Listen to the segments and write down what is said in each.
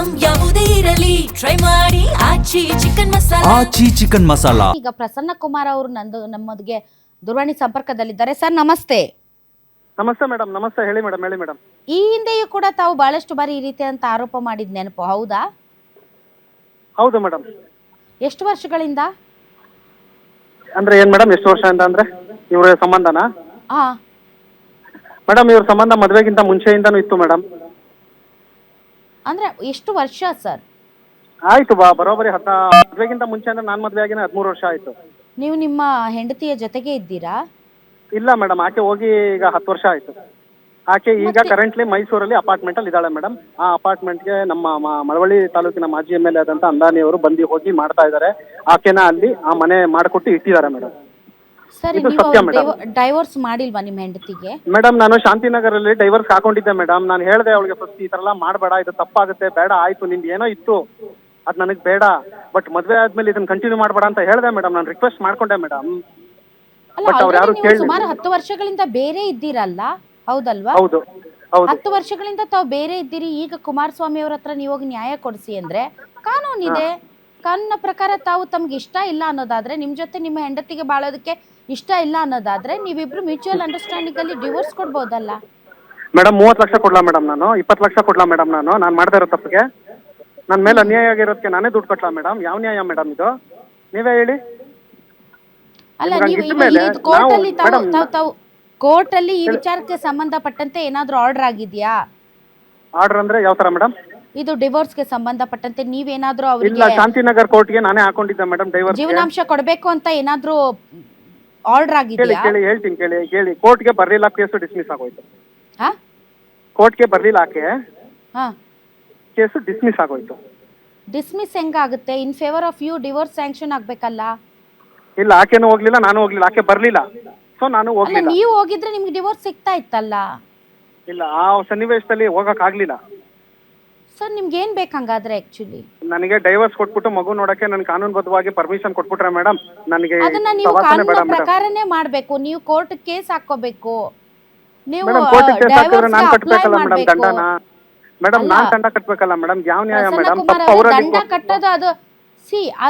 Item ಯಾವುದೇ ಇರಲಿ try ಮಾಡಿ ಆಚಿ ಚಿಕನ್ ಮಸಾಲಾ. ಆಚಿ ಚಿಕನ್ ಮಸಾಲಾ. ಈಗ ಪ್ರಸನ್ನ ಕುಮಾರ್ ಅವರು ನಮ್ಮೊಂದಿಗೆ ದೂರವಾಣಿ ಸಂಪರ್ಕದಲ್ಲಿದ್ದಾರೆ. ಸರ್ ನಮಸ್ತೆ. ನಮಸ್ತೆ ಮೇಡಮ್. ನಮಸ್ತೆ. ಹೇಳಿ ಮೇಡಮ್. ಹೇಳಿ ಮೇಡಮ್. ಈ ಹಿಂದೆಯೂ ಕೂಡ ತಾವು ಬಹಳಷ್ಟು ಬಾರಿ ಈ ರೀತಿಯಂತ ಆರೋಪ ಮಾಡಿದ ನೆನಪು ಹೌದಾ? ಹೌದು ಮೇಡಮ್. ಎಷ್ಟು ವರ್ಷಗಳಿಂದ? ಅಂದ್ರೆ ಏನ್ ಮೇಡಮ್, ಎಷ್ಟು ವರ್ಷದಿಂದ ಅಂದ್ರೆ ಇವ್ರ ಸಂಬಂಧನಾ? ಹಾ ಮೇಡಮ್, ಇವ್ರ ಸಂಬಂಧ ಮದ್ವೆಗಿಂತ ಮುಂಚೆಯಿಂದಾನು ಇತ್ತು ಮೇಡಮ್. ಅಂದ್ರೆ ಎಷ್ಟು ವರ್ಷ ಸರ್? ಆಯ್ತು ಬರೋಬರಿ ಮದ್ವೆಗಿಂತ ಮುಂಚೆ ಅಂದ್ರೆ ನಾನ್ ಮದ್ವೆ ಆಗಿನ 13 ವರ್ಷ ಆಯ್ತು. ನೀವು ನಿಮ್ಮ ಹೆಂಡತಿಯ ಜೊತೆಗೆ ಇದ್ದೀರಾ? ಇಲ್ಲ ಮೇಡಮ್, ಆಕೆ ಹೋಗಿ ಈಗ 10 ವರ್ಷ ಆಯ್ತು. ಆಕೆ ಈಗ ಕರೆಂಟ್ಲಿ ಮೈಸೂರಲ್ಲಿ ಅಪಾರ್ಟ್ಮೆಂಟ್ ಅಲ್ಲಿ ಇದ್ದಾಳೆ ಮೇಡಮ್. ಆ ಅಪಾರ್ಟ್ಮೆಂಟ್ಗೆ ನಮ್ಮ ಮಳವಳ್ಳಿ ತಾಲೂಕಿನ ಮಾಜಿ MLA ಆದಂತ ಅಂದಾನಿ ಅವರು ಬಂದು ಹೋಗಿ ಮಾಡ್ತಾ ಇದ್ದಾರೆ. ಆಕೆನ ಅಲ್ಲಿ ಆ ಮನೆ ಮಾಡಿಕೊಟ್ಟು ಇಟ್ಟಿದ್ದಾರೆ ಮೇಡಮ್. ಸರ್ ಇದು ನೀವು ಸತ್ಯ ಮೇಡಮ್. ಡೈವೋರ್ಸ್ ಮಾಡಿಲ್ವಾ ನಿಮ್ಮ ಹೆಂಡತಿಗೆ? ಮೇಡಮ್, ನಾನು ಶಾಂತಿನಗರಲ್ಲಿ ಡೈವರ್ಸ್ ಹಾಕೊಂಡಿದ್ದೆ ಮೇಡಮ್. ನಾನು ಹೇಳಿದೆ ಅವಳಿಗೆ ಫಸ್ಟ್ ಈ ತರ ಎಲ್ಲ ಮಾಡಬೇಡ, ಇದು ತಪ್ಪಾಗುತ್ತೆ, ಬೇಡ, ಆಯ್ತು ನಿಂದು ಏನೋ ಇತ್ತು ಅದು ನನಗೆ ಬೇಡ, ಬಟ್ ಮದ್ವೆ ಆದ್ಮೇಲೆ ಇದನ್ನ ಕಂಟಿನ್ಯೂ ಮಾಡಬೇಡ ಅಂತ ಹೇಳಿದೆ ಮೇಡಮ್. ನಾನು ರಿಕ್ವೆಸ್ಟ್ ಮಾಡ್ಕೊಂಡೆ ಮೇಡಮ್. ಅಲ್ಲ, ಬಟ್ ಅವ್ರು ಯಾರು ನೀವು ಕೇಳಿಲ್ಲ. ಸುಮಾರು 10 ವರ್ಷಗಳಿಂದ ಬೇರೆ ಇದ್ದೀರಲ್ಲ, ಹೌದಲ್ವಾ? ಹೌದು ಹೌದು 10 ವರ್ಷಗಳಿಂದ ತಾವು ಬೇರೆ ಇದ್ದೀರಿ. ಈಗ ಕುಮಾರಸ್ವಾಮಿ ಅವ್ರ ಹತ್ರ ನೀವು ಹೋಗಿ ನ್ಯಾಯ ಕೊಡಿಸಿ ಅಂದ್ರೆ ಕಾನೂನಿದೆ. ಕಾನೂನಿನ ಪ್ರಕಾರ ತಾವು ತಮ್ಗೆ ಇಷ್ಟ ಇಲ್ಲ ಅನ್ನೋದಾದ್ರೆ, ನಿಮ್ ಜೊತೆ ನಿಮ್ಮ ಹೆಂಡತಿಗೆ ಬಾಳೋದಕ್ಕೆ ಇಷ್ಟ ಇಲ್ಲ ಅನ್ನೋದಾದ್ರೆ, ನೀವಿಬ್ರು ಮ್ಯೂಚುವಲ್ ಅಂಡರ್ಸ್ಟ್ಯಾಂಡಿಂಗ್ ಅಲ್ಲಿ ಡಿವೋರ್ಸ್ ಕೊಡ್ಬೋದಲ್ಲ ಮೇಡಮ್. 30 ಲಕ್ಷ ಕೊಡ್ಲಾ ಮೇಡಮ್? ನಾನು 20 ಲಕ್ಷ ಕೊಡ್ಲಾ ಮೇಡಮ್? ನಾನು ಮಾಡ್ತಾ ಇರೋ ತಪ್ಪಿಗೆ ನನ್ನ ಮೇಲೆ ಅನ್ಯಾಯ ಆಗಿರೋದಕ್ಕೆ ನಾನೇ ದುಡ್ಡು ಕೊಟ್ಲಾ ಮೇಡಮ್? ಯಾವ ನ್ಯಾಯ ಮೇಡಮ್ ಇದು? ನೀವೇ ಹೇಳಿ. ಅಲ್ಲ. ನಿಮ್ಗೆ ನೀವು ಹಂಗಿದ್ದ ಮೇಲೆ ಕೋರ್ಟ್ ಅಲ್ಲಿ ಮೇಡಮ್, ತಾವು ಕೋರ್ಟ್ ಅಲ್ಲಿ ಈ ವಿಚಾರಕ್ಕೆ ಸಂಬಂಧಪಟ್ಟಂತೆ ಏನಾದ್ರೂ ಆರ್ಡರ್ ಆಗಿದ್ಯಾ? ಆರ್ಡರ್ ಅಂದ್ರೆ ಯಾವ ತರ ಮೇಡಮ್? ಇದು ಡಿವೋರ್ಸ್ಗೆ ಸಂಬಂಧಪಟ್ಟಂತೆ ನೀವೇನಾದ್ರೂ ಇಲ್ಲ, ಅವರಿಗೆ ಶಾಂತಿನಗರ್ ಕೋರ್ಟ್ಗೆ ನಾನೇ ಹಾಕೊಂಡಿದ್ದೆ ಮೇಡಮ್ ಡೈವರ್ಸ್. ಜೀವನಾಂಶ ಕೊಡಬೇಕು ಅಂತ ಏನಾದ್ರೂ ಆರ್ಡರ್ ಕೇಳಿ ಆಗಿದ್ಯಾ? ಕೇಳಿ ಹೇಳ್ತೀನಿ ಕೇಳಿ. ಕೋರ್ಟ್ಗೆ ಬರ್ಲಿಲ್ಲ, ಕೇಸು ಡಿಸ್ಮಿಸ್ ಆಗೋಯ್ತು. ಹಾ ಕೋರ್ಟ್ಗೆ ಬರ್ಲಿಲ್ಲ ಆಕೆ, ಹಾ ಕೇಸು ಡಿಸ್ಮಿಸ್ ಆಗೋಯ್ತು. ಡಿಸ್ಮಿಸ್ ಹೆಂಗಾಗುತ್ತೆ? In favour of you divorce sanction ಆಗ್ಬೇಕಲ್ಲ? ಇಲ್ಲ, ಆಕೆನೂ ಹೋಗ್ಲಿಲ್ಲ, ನಾನು ಹೋಗ್ಲಿಲ್ಲ. ಆಕೆ ಬರ್ಲಿಲ್ಲ, ಸೊ ನಾನು ಅಲ್ಲ, ಹೋಗ್ಲಿಲ್ಲ. ನೀವು ಹೋಗಿದ್ರೆ ನಿಮ್ಗೆ ಡಿವೋರ್ಸ್ ಸಿಗ್ತಾ ಇತ್ತಲ್ಲ? ಇಲ್ಲ, ಆ ಸನ್ನಿವೇಶದಲ್ಲಿ ಹೋಗಕ್ ಆಗ್ಲಿಲ್ಲ. ಸರ್ ನಿಮ್ಗೆ ಏನ್ ಬೇಕಂಗಾದ್ರೆ ಆಕ್ಚುಲಿ? ನನಗೆ ಡೈವರ್ಸ್ ಕೊಟ್ಬಿಟ್ಟು ಮಗು ನೋಡಕ್ಕೆ ನನ್ ಕಾನೂನುಬದ್ಧವಾಗಿ ಪರ್ಮಿಷನ್ ಕೊಟ್ಬಿಟ್ರೆ ಮೇಡಮ್, ನನಗೆ ಅದನ್ನ ನೀವು ಸವಾಸನೆ ಬೇಡ ಕಾನೂನು ಮೇಡಮ್. ಪ್ರಕಾರನೇ ಮಾಡ್ಬೇಕು. ನೀವು ಕೋರ್ಟ್ ಕೇಸ್ ಹಾಕೋಬೇಕು. ನೀವು ಮೇಡಮ್, ಕೋರ್ಟ್ ಕೇಸ್ ಹಾಕಿದ್ರೆ ನಾನ್ ಅಪ್ಲೈ ಕಟ್ಬೇಕಲ್ಲ ಮೇಡಮ್ ಮಾಡ್ಬೇಕು. ದಂಡನ? ಮೇಡಮ್, ನಾನ್ ದಂಡ ಕಟ್ಬೇಕಲ್ಲ ಮೇಡಮ್? ಯಾವ ನ್ಯಾಯ ಪ್ರಸನ್ನ ಮೇಡಮ್? ಕುಮಾರ್ ತಪ್ಪು ಅವರೇ, ಅವರಲ್ಲಿ ದಂಡ ಕಟ್ಟೋದು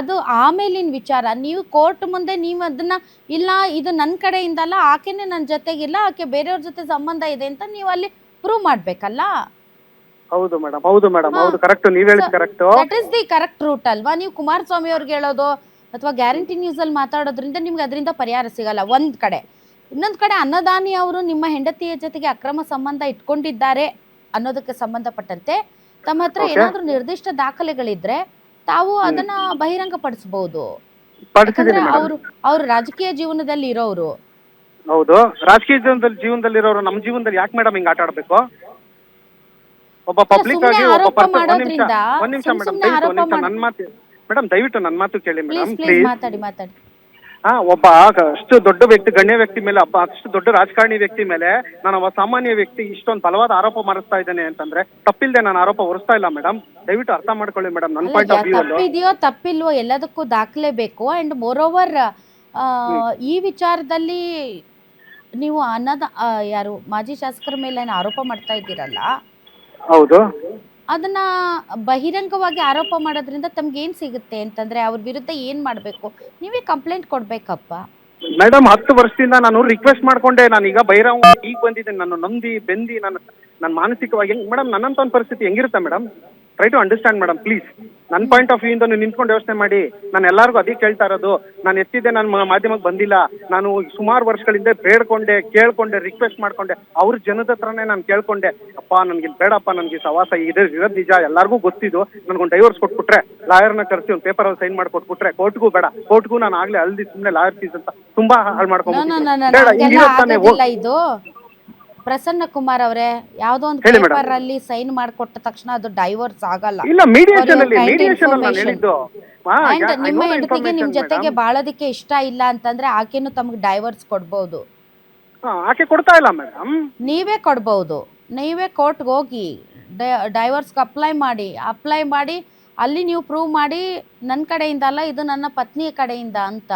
ಅದು ಆಮೇಲಿನ ವಿಚಾರ. ನೀವು ಕೋರ್ಟ್ ಮುಂದೆ ನೀವು ಅದನ್ನ ಇಲ್ಲ ಇದು ನನ್ನ ಕಡೆಯಿಂದಲ್ಲ, ಆಕೆನೆ ನನ್ನ ಜೊತೆಗಿಲ್ಲ, ಆಕೆ ಬೇರೆಯವ್ರ ಜೊತೆ ಸಂಬಂಧ ಇದೆ ಅಂತ ನೀವು ಅಲ್ಲಿ ಪ್ರೂವ್ ಮಾಡ್ಬೇಕಲ್ಲ? ಹೌದು ಮೇಡಮ್, ಹೌದು ಮೇಡಮ್, ಹೌದು ಕರೆಕ್ಟ್. ನೀವ್ ಹೇಳಿದ್ correct. That is the correct route ಅಲ್ವಾ? ನೀವು ಕುಮಾರಸ್ವಾಮಿ ಅವ್ರಿಗೆ ಹೇಳೋದು ಅಥವಾ ಗ್ಯಾರಂಟಿ ನ್ಯೂಸ್ ಅಲ್ಲಿ ಮಾತಾಡೋದ್ರಿಂದ ನಿಮ್ಗೆ ಅದರಿಂದ ಪರಿಹಾರ ಸಿಗಲ್ಲ ಒಂದ್ ಕಡೆ. ಇನ್ನೊಂದ್ ಕಡೆ ಅನ್ನದಾನಿ ಅವರು ನಿಮ್ಮ ಹೆಂಡತಿಯ ಜೊತೆಗೆ ಅಕ್ರಮ ಸಂಬಂಧ ಇಟ್ಕೊಂಡಿದ್ದಾರೆ ಅನ್ನೋದಕ್ಕೆ ಸಂಬಂಧಪಟ್ಟಂತೆ ತಮ್ಮ ಹತ್ರ ಏನಾದ್ರೂ ನಿರ್ದಿಷ್ಟ ದಾಖಲೆಗಳಿದ್ರೆ ತಾವು ಅದನ್ನ ಬಹಿರಂಗ ಪಡಿಸಬಹುದು. ಅವ್ರು ರಾಜಕೀಯ ಜೀವನದಲ್ಲಿ ಇರೋರು. ಹೌದು, ರಾಜಕೀಯ ಜೀವನದಲ್ಲಿರೋರು ನಮ್ಮ ಜೀವನದಲ್ಲಿ ಯಾಕೆ ಮೇಡಮ್ ಹಿಂಗ್ ಆಟ ಆಡ್ಬೇಕು? ಒಬ್ಬ ಪಬ್ಲಿಕ್ ಆಗಿ ಒಬ್ಬ ಪರ್ಸನ್. ಒಂದ್ ನಿಮಿಷ ಮೇಡಮ್, ದಯವಿಟ್ಟು ನನ್ನ ಮಾತು ಕೇಳಿ ಮೇಡಮ್ ಪ್ಲೀಸ್. ಮಾತಾಡಿ. ಒಬ್ಬ ಅಷ್ಟು ದೊಡ್ಡ ವ್ಯಕ್ತಿ, ಗಣ್ಯ ವ್ಯಕ್ತಿ ಮೇಲೆ, ಅಷ್ಟು ದೊಡ್ಡ ರಾಜಕಾರಣಿ ವ್ಯಕ್ತಿ ಮೇಲೆ ನಾನು ಒಬ್ಬ ಸಾಮಾನ್ಯ ವ್ಯಕ್ತಿ ಇಷ್ಟೊಂದು ಬಲವಾದ ಆರೋಪ ಮಾಡಿಸ್ತಾ ಇದ್ದೇನೆ ಅಂತಂದ್ರೆ ತಪ್ಪಿಲ್ದೆ ನಾನು ಆರೋಪ ಹೊರಿಸ್ತಾ ಇಲ್ಲ ಮೇಡಮ್. ದಯವಿಟ್ಟು ಅರ್ಥ ಮಾಡ್ಕೊಳ್ಳಿ ಮೇಡಮ್ ನನ್ನ ಪಾಯಿಂಟ್ ಆಫ್ ವ್ಯೂ. ತಪ್ಪಿದೆಯೋ ತಪ್ಪಿಲ್ವೋ ಎಲ್ಲದಕ್ಕೂ ದಾಖಲೆ ಬೇಕು. ಅಂಡ್ ಮೋರ್ ಓವರ್ ಈ ವಿಚಾರದಲ್ಲಿ ನೀವು ಯಾರು ಮಾಜಿ ಶಾಸಕರ ಮೇಲೆ ಆರೋಪ ಮಾಡ್ತಾ ಇದ್ದೀರಲ್ಲ, ಹೌದು, ಅದನ್ನ ಬಹಿರಂಗವಾಗಿ ಆರೋಪ ಮಾಡೋದ್ರಿಂದ ತಮ್ಗೆ ಏನ್ ಸಿಗುತ್ತೆ ಅಂತಂದ್ರೆ ಅವ್ರ ವಿರುದ್ಧ ಏನ್ ಮಾಡ್ಬೇಕು? ನೀವೇ ಕಂಪ್ಲೇಂಟ್ ಕೊಡ್ಬೇಕಪ್ಪ ಮೇಡಮ್. 10 ವರ್ಷದಿಂದ ನಾನು ರಿಕ್ವೆಸ್ಟ್ ಮಾಡ್ಕೊಂಡೆ. ನಾನೀಗ ಬಹಿರಂಗ ಈಗ ಬಂದಿದ್ದೇನೆ. ನಾನು ನೊಂದಿ ಬೆಂದಿ ನಾನು ಮಾನಸಿಕವಾಗಿ ಮೇಡಮ್, ನನ್ನಂತ ಒಂದು ಪರಿಸ್ಥಿತಿ ಹೆಂಗಿರುತ್ತೆ madam? Try to understand madam please. ನನ್ನ ಪಾಯಿಂಟ್ ಆಫ್ ವ್ಯೂ ಇಂದ ನೀವು ನಿಂತ್ಕೊಂಡು ಯೋಚನೆ ಮಾಡಿ. ನಾನು ಎಲ್ಲರಿಗೂ ಅದೇ ಕೇಳ್ತಾ ಇರೋದು. ನಾನು ಎತ್ತಿದ್ದೆ, ನಾನು ಮಾಧ್ಯಮಕ್ಕೆ ಬಂದಿಲ್ಲ. ನಾನು ಸುಮಾರು ವರ್ಷಗಳಿಂದ ಬೇಡ್ಕೊಂಡೆ, ಕೇಳ್ಕೊಂಡೆ, ರಿಕ್ವೆಸ್ಟ್ ಮಾಡ್ಕೊಂಡೆ. ಅವ್ರ ಜನದ ಹತ್ರನೇ ನಾನು ಕೇಳ್ಕೊಂಡೆ, ಅಪ್ಪ ನನ್ಗೆ ಬೇಡಪ್ಪ, ನನ್ಗೆ ಸವಾಸ ಇರೋದು ನಿಜ, ಎಲ್ಲರಿಗೂ ಗೊತ್ತಿದ್ದು. ನನ್ಗೊಂದು ಡೈವರ್ಸ್ ಕೊಟ್ಬಿಟ್ರೆ ಲಾಯರ್ನ ಕರೆಸಿ ಒಂದು ಪೇಪರ್ ಅಲ್ಲಿ ಸೈನ್ ಮಾಡಿ ಕೊಟ್ಬಿಟ್ರೆ ಕೋರ್ಟ್ಗೂ ಬೇಡ, ಕೋರ್ಟ್ಗೂ ನಾನು ಆಗ್ಲೇ ಅಲ್ದಿ ಸುಮ್ಮನೆ ಲಾಯರ್ ಫೀಸ್ ಅಂತ ತುಂಬಾ ಹಾಳು ಮಾಡ್ಕೊಂಡ್ಬಿಟ್ಟಿದ್ದೆ. ಇದು ಪ್ರಸನ್ನ ಕುಮಾರ್ ಅವರೇ, ಯಾವ್ದೋ ಒಂದು ಪೇಪರ್ ಅಲ್ಲಿ ಸೈನ್ ಮಾಡಿಕೊಟ್ಟ ತಕ್ಷಣ ಅದು ಡೈವರ್ಸ್ ಆಗಲ್ಲ. ಇಲ್ಲ, ಮೀಡಿಯೇಷನ್ ಅಲ್ಲಿ ನಾನು ಹೇಳಿದ್ದು. ನಿಮ್ಮ ಹೆಂಡತಿಗೆ ನಿಮ್ ಜೊತೆಗೆ ಬಾಳೋದಕ್ಕೆ ಇಷ್ಟ ಇಲ್ಲ ಅಂತಂದ್ರೆ ಆಕೆನು ತಮ್ಗೆ ಡೈವರ್ಸ್ ಕೊಡ್ಬಹುದು. ಆಕೆ ಕೊಡ್ತಾ ಇಲ್ಲ ಮೇಡಮ್. ನೀವೇ ಕೊಡ್ಬಹುದು. ನೀವೇ ಕೋರ್ಟ್ಗೆ ಹೋಗಿ ಡೈವರ್ಸ್ಗೆ ಅಪ್ಲೈ ಮಾಡಿ ಅಲ್ಲಿ ನೀವು ಪ್ರೂವ್ ಮಾಡಿ ನನ್ನ ಕಡೆಯಿಂದ ಅಲ್ಲ, ಇದು ನನ್ನ ಪತ್ನಿಯ ಕಡೆಯಿಂದ ಅಂತ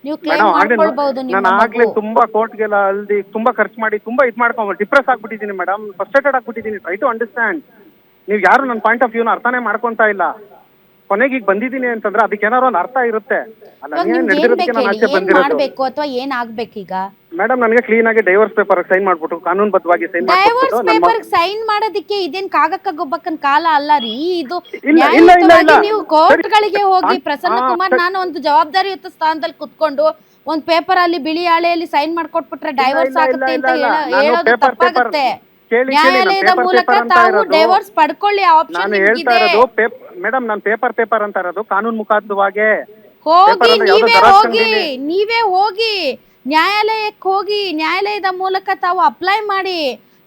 ನೀವು ಕ್ಲೇಮ್ ಮಾಡ್ಕೊಳ್ಬಹುದು. ನಾನು ಆಗ್ಲೇ ತುಂಬಾ ಕೋರ್ಟ್ಗೆಲ್ಲ ಅಲ್ದಿ ತುಂಬಾ ಖರ್ಚು ಮಾಡಿ ತುಂಬಾ ಮಾಡ್ಕೊಂಡು ಡಿಪ್ರೆಸ್ ಆಗ್ಬಿಟ್ಟಿದ್ದೀನಿ ಮೇಡಮ್. ಫ್ರಸ್ಟ್ರೇಟೆಡ್ ಆಗ್ಬಿಟ್ಟಿದ್ದೀನಿ. Try to understand. ನೀವು ಯಾರು ನನ್ನ ಪಾಯಿಂಟ್ ಆಫ್ ವ್ಯೂನ ಅರ್ಥನೇ ಮಾಡ್ಕೊಂತಾ ಇಲ್ಲ. ಕೊನೆಗೆ ಈಗ ಬಂದಿದ್ದೀನಿ ಅಂತಂದ್ರೆ ಅದಕ್ಕೆ ಏನಾರು ಒಂದು ಅರ್ಥ ಇರುತ್ತೆ. ಅಲ್ಲ ಇವಾಗ ನೀವೇ ನಿಮ್ಗೆ ಏನ್ ನಡೆದಿರೋದಕ್ಕೆ ಬೇಕು ನಾನು ಹೇಳಿ, ಆಚೆ ಏನ್ ಬಂದಿರೋದು. ಮಾಡ್ಬೇಕು ಅಥವಾ ಏನ್ ಆಗ್ಬೇಕೀಗ? ಮೇಡಮ್ ನನಗೆ ಕ್ಲೀನ್ ಆಗಿ ಡೈವರ್ಸ್ ಪೇಪರ್ ಸೈನ್ ಮಾಡ್ಬಿಟ್ಟು ಕಾನೂನುಬದ್ಧವಾಗಿ ಸೈನ್ ಡೈವರ್ಸ್ ಮಾಡ್ಬಿಟ್ಟು ಪೇಪರ್ ಸೈನ್ ಮಾಡೋದಕ್ಕೆ ಇದೇನ್ ಕಾಗಕ್ಕ ಗೊಬ್ಬಕ್ಕನ್ ಕಾಲ ಅಲ್ಲ ರೀ ಇದು. ಇಲ್ಲ, ನ್ಯಾಯಯುತವಾಗಿ ನೀವು ಸರಿ. ಕೋರ್ಟ್ ಗಳಿಗೆ ಹೋಗಿ ಸರಿ. ಪ್ರಸನ್ನ ಹಾ, ಕುಮಾರ್ ಸರಿ. ನಾನು ಒಂದು ಜವಾಬ್ದಾರಿಯುತ ಸ್ಥಾನದಲ್ಲಿ ಕುತ್ಕೊಂಡು ಒಂದ್ ಪೇಪರ್ ಅಲ್ಲಿ ಬಿಳಿ ಹಾಳೆಯಲ್ಲಿ ಸೈನ್ ಮಾಡ್ಕೊಟ್ಬಿಟ್ರೆ ಡೈವರ್ಸ್ ಆಗುತ್ತೆ ಅಂತ ಹೇಳೋದು ತಪ್ಪಾಗುತ್ತೆ. ನ್ಯಾಯಾಲಯದ ಮೂಲಕ ತಾವು ಡೈವರ್ಸ್ ಪಡ್ಕೊಳ್ಳಿ, ಆಪ್ಷನ್ ನಾನು ಹೇಳ್ತಾ ನಿಮ್ಗಿದೆ. ಇರೋದು ಮೇಡಮ್ ನಾನು ಪೇಪರ್ ಅಂತ ಇರೋದು ಕಾನೂನು ಮುಖಾಂತರವಾಗಿ ಹೋಗಿ paper ಅಲ್ಲಿ ಯಾವ್ದೋ ನೀವೇ xerox ಹೋಗಿ ಅಂಗಡಿಲಿ. ನೀವೇ ಹೋಗಿ ನ್ಯಾಯಾಲಯಕ್ಕೆ ಹೋಗಿ ನ್ಯಾಯಾಲಯದ ಮೂಲಕ ತಾವು ಅಪ್ಲೈ ಮಾಡಿ.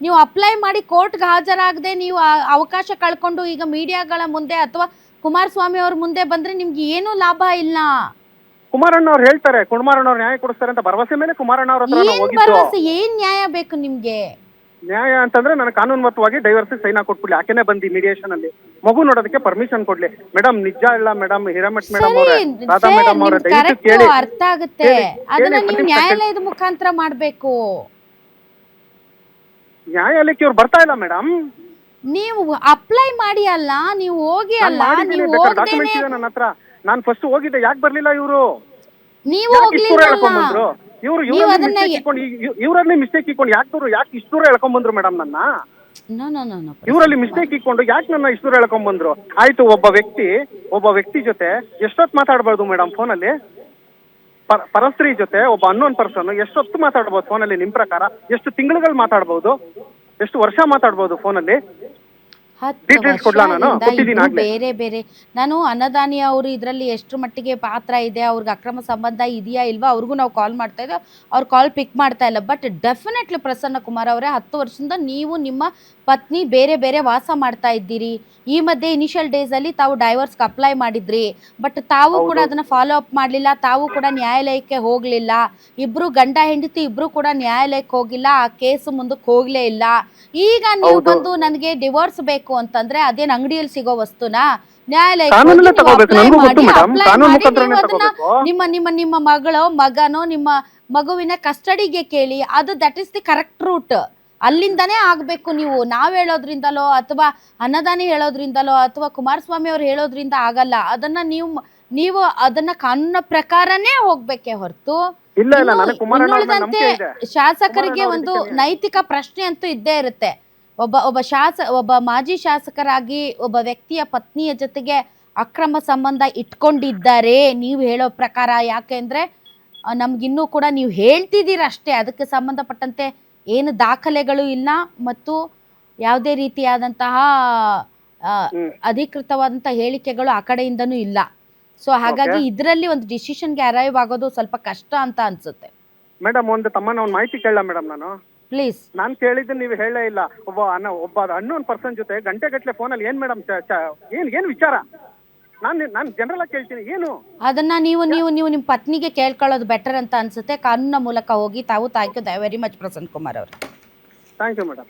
ನೀವು ಅಪ್ಲೈ ಮಾಡಿ ಕೋರ್ಟ್ಗೆ ಹಾಜರಾಗದೆ ನೀವು ಅವಕಾಶ ಕಳ್ಕೊಂಡು ಈಗ ಮೀಡಿಯಾಗಳ ಮುಂದೆ ಅಥವಾ ಕುಮಾರಸ್ವಾಮಿ ಅವ್ರ ಮುಂದೆ ಬಂದ್ರೆ ನಿಮ್ಗೆ ಏನೂ ಲಾಭ ಇಲ್ಲ. ಕುಮಾರಣ್ಣ ಅವ್ರು ಹೇಳ್ತಾರೆ, ಕುಮಾರಣ್ಣ ಅವ್ರು ನ್ಯಾಯ ಕೊಡಿಸ್ತಾರೆ ಅಂತ ಭರವಸೆ ಮೇಲೆ ಕುಮಾರಣ್ಣ ಅವ್ರ ಹತ್ರ ನಾವು ಏನ್ ಹೋಗಿದ್ದು. ಭರವಸೆ, ಏನ್ ನ್ಯಾಯ ಬೇಕು ನಿಮ್ಗೆ? ನ್ಯಾಯ ಅಂತಂದ್ರೆ ನಾನು ಕಾನೂನುಬದ್ಧವಾಗಿ ಡೈವರ್ಸ್ ಸೈನ್ ಹಾಕೊಟ್ಬಿಡ್ಲಿ, ಆಕೆನೆ ಬಂದು ಮೀಡಿಯೇಷನ್ ಅಲ್ಲಿ ಮಗು ನೋಡೋದಕ್ಕೆ ಪರ್ಮಿಷನ್ ಕೊಡ್ಲಿ. ಮೇಡಮ್ ನಿಜ ಇಲ್ಲ ಮೇಡಮ್, ಹಿರೇಮಠ್ ಮೇಡಮ್ ಅವರೇ, ರಾಧಾ ಮೇಡಮ್ ಅವರೇ, ದಯವಿಟ್ಟು ಕರೆಕ್ಟ್ ಕೇಳಿ. ಅರ್ಥ ಆಗುತ್ತೆ. ಅದನ್ನ ನೀವು ನ್ಯಾಯಾಲಯದ ಮುಖಾಂತರ ಮಾಡ್ಬೇಕು. ನ್ಯಾಯಾಲಯಕ್ಕೆ ಇವ್ರು ಬರ್ತಾ ಇಲ್ಲ ಮೇಡಮ್. ನೀವು ಅಪ್ಲೈ ಮಾಡಿ ಅಲ್ಲ, ನೀವು ಹೋಗಿ ಅಲ್ಲ, ನೀವು ಡಾಕ್ಯುಮೆಂಟ್ಸ್ ಹೋಗ್ದೇನೆ ಇದೆ ನನ್ನ ಹತ್ರ. ನಾನು ಫಸ್ಟ್ ಹೋಗಿದ್ದೆ, ಯಾಕೆ ಬರ್ಲಿಲ್ಲ ಇವರು? ನೀವು ಇವ್ರಲ್ಲಿ ಹೋಗ್ಲಿಲ್ಲ. ಇವರಲ್ಲಿ ಮಿಸ್ಟೇಕ್ ಇಕ್ಕೊಂಡು ಯಾಕೆ ಇಷ್ಟು ದೂರ ಎಳ್ಕೊಂಡ್ಬಂದ್ರು ಮೇಡಮ್ ನನ್ನ? ಇವರಲ್ಲಿ ಮಿಸ್ಟೇಕ್ ಇಕ್ಕೊಂಡು ಯಾಕೆ ನನ್ನ ಇಷ್ಟು ದೂರ ಎಳ್ಕೊಂಡ್ಬಂದ್ರು? ಆಯ್ತು, ಒಬ್ಬ ವ್ಯಕ್ತಿ ಜೊತೆ ಎಷ್ಟೊತ್ತು ಮಾತಾಡ್ಬಾರ್ದು ಮೇಡಮ್ ಫೋನಲ್ಲಿ? ಪರಸ್ತ್ರೀ ಜೊತೆ ಒಬ್ಬ ಅನ್ನೋನ್ ಪರ್ಸನ್ ಎಷ್ಟೊತ್ತು ಮಾತಾಡ್ಬೋದು ಫೋನಲ್ಲಿ? ನಿಮ್ ಪ್ರಕಾರ ಎಷ್ಟು ತಿಂಗಳುಗಳು ಮಾತಾಡ್ಬೋದು, ಎಷ್ಟು ವರ್ಷ ಮಾತಾಡ್ಬೋದು ಫೋನಲ್ಲಿ? Details ಕೊಡ್ಲಾ ನಾನು? ಕೊಟ್ಟಿದ್ದೀನಿ ಆಗ್ಲೇ. ಬೇರೆ ಬೇರೆ ನಾನು ಅನ್ನದಾನಿ ಅವರು ಇದರಲ್ಲಿ ಎಷ್ಟು ಮಟ್ಟಿಗೆ ಪಾತ್ರ ಇದೆ, ಅವ್ರಿಗೆ ಅಕ್ರಮ ಸಂಬಂಧ ಇದೆಯಾ ಇಲ್ವಾ, ಅವ್ರಿಗೂ ನಾವು ಕಾಲ್ ಮಾಡ್ತಾ ಇದ್ದೇವೆ, ಅವ್ರು ಕಾಲ್ ಪಿಕ್ ಮಾಡ್ತಾ ಇಲ್ಲ. ಬಟ್ ಡೆಫಿನೆಟ್ಲಿ ಪ್ರಸನ್ನ ಕುಮಾರ್ ಅವರೇ, 10 ವರ್ಷದಿಂದ ನೀವು ನಿಮ್ಮ ಪತ್ನಿ ಬೇರೆ ಬೇರೆ ವಾಸ ಮಾಡ್ತಾ ಇದ್ದೀರಿ. ಈ ಮಧ್ಯೆ ಇನಿಷಿಯಲ್ ಡೇಸ್ ಅಲ್ಲಿ ತಾವು ಡೈವರ್ಸ್ಗೆ ಅಪ್ಲೈ ಮಾಡಿದ್ರಿ, ಬಟ್ ತಾವು ಕೂಡ ಅದನ್ನ ಫಾಲೋ ಅಪ್ ಮಾಡಲಿಲ್ಲ, ತಾವು ಕೂಡ ನ್ಯಾಯಾಲಯಕ್ಕೆ ಹೋಗ್ಲಿಲ್ಲ. ಇಬ್ರು ಗಂಡ ಹೆಂಡತಿ ಇಬ್ರು ಕೂಡ ನ್ಯಾಯಾಲಯಕ್ಕೆ ಹೋಗಿಲ್ಲ, ಆ ಕೇಸ್ ಮುಂದಕ್ಕೆ ಹೋಗ್ಲೇ ಇಲ್ಲ. ಈಗ ನೀವು ಬಂದು ನನಗೆ ಡಿವೋರ್ಸ್ ಬೇಕು ಅಂತಂದ್ರೆ ಅದೇನ್ ಅಂಗಡಿಯಲ್ಲಿ ಸಿಗೋ ವಸ್ತುನಾ? ನಿಮ್ಮ ಮಗನೋ ನಿಮ್ಮ ಮಗುವಿನ ಕಸ್ಟಡಿಗೆ ಕೇಳಿ. ಅದು that is the correct route. ಅಲ್ಲಿಂದಾನೇ ಆಗ್ಬೇಕು. ನೀವು ನಾವ್ ಹೇಳೋದ್ರಿಂದಲೋ ಅಥವಾ ಅನ್ನದಾನಿ ಹೇಳೋದ್ರಿಂದಲೋ ಅಥವಾ ಕುಮಾರಸ್ವಾಮಿ ಅವ್ರು ಹೇಳೋದ್ರಿಂದ ಆಗಲ್ಲ. ಅದನ್ನ ನೀವು ಅದನ್ನ ಕಾನೂನಿನ ಪ್ರಕಾರನೇ ಹೋಗ್ಬೇಕೇ ಹೊರತು ಇನ್ನುಳಿದಂತೆ ಶಾಸಕರಿಗೆ ಒಂದು ನೈತಿಕ ಪ್ರಶ್ನೆ ಅಂತೂ ಇದ್ದೇ ಇರುತ್ತೆ. ಒಬ್ಬ ಮಾಜಿ ಶಾಸಕರಾಗಿ ಒಬ್ಬ ವ್ಯಕ್ತಿಯ ಪತ್ನಿಯ ಜೊತೆಗೆ ಅಕ್ರಮ ಸಂಬಂಧ ಇಟ್ಕೊಂಡಿದ್ದಾರೆ ನೀವು ಹೇಳೋ ಪ್ರಕಾರ. ಯಾಕೆಂದ್ರೆ ನಮ್ಗಿನ್ನೂ ಕೂಡ ನೀವು ಹೇಳ್ತಿದ್ದೀರ ಅಷ್ಟೇ, ಅದಕ್ಕೆ ಸಂಬಂಧಪಟ್ಟಂತೆ ಏನು ದಾಖಲೆಗಳು ಇಲ್ಲ ಮತ್ತು ಯಾವುದೇ ರೀತಿಯಾದಂತಹ ಅಧಿಕೃತವಾದಂತಹ ಹೇಳಿಕೆಗಳು ಆ ಕಡೆಯಿಂದನೂ ಇಲ್ಲ. ಸೊ ಹಾಗಾಗಿ ಇದರಲ್ಲಿ ಒಂದು ಡಿಸಿಷನ್ಗೆ ಅರೈವ್ ಆಗೋದು ಸ್ವಲ್ಪ ಕಷ್ಟ ಅಂತ ಅನ್ಸುತ್ತೆ. ಮೇಡಮ್ ಒಂದು ತಮ್ಮನ ಒಂದು ಮಾಹಿತಿ ಕೇಳಲ್ಲ ಮೇಡಮ್? ಪ್ಲೀಸ್. ನಾನು ಕೇಳಿದ್ದು ನೀವು ಹೇಳೇ ಇಲ್ಲ. ಒಬ್ಬ ಅನ್ನೋನ್ ಪರ್ಸನ್ ಜೊತೆ ಗಂಟೆಗಟ್ಟಲೆ ಫೋನಲ್ಲಿ ಏನ್ ಮೇಡಮ್ ಏನ್ ವಿಚಾರ? ನಾನು ಜನರಲ್ ಆಗಿ ಕೇಳ್ತೀನಿ, ಏನು ಅದನ್ನ ನೀವು ನಿಮ್ಮ ಪತ್ನಿಗೆ ಕೇಳ್ಕೊಳ್ಳೋದು ಬೆಟರ್ ಅಂತ ಅನ್ಸುತ್ತೆ. ಕಾನೂನಿನ ಮೂಲಕ ಹೋಗಿ ತಾವು. Thank you very much Prasanna Kumar ಅವರು. Thank you madam.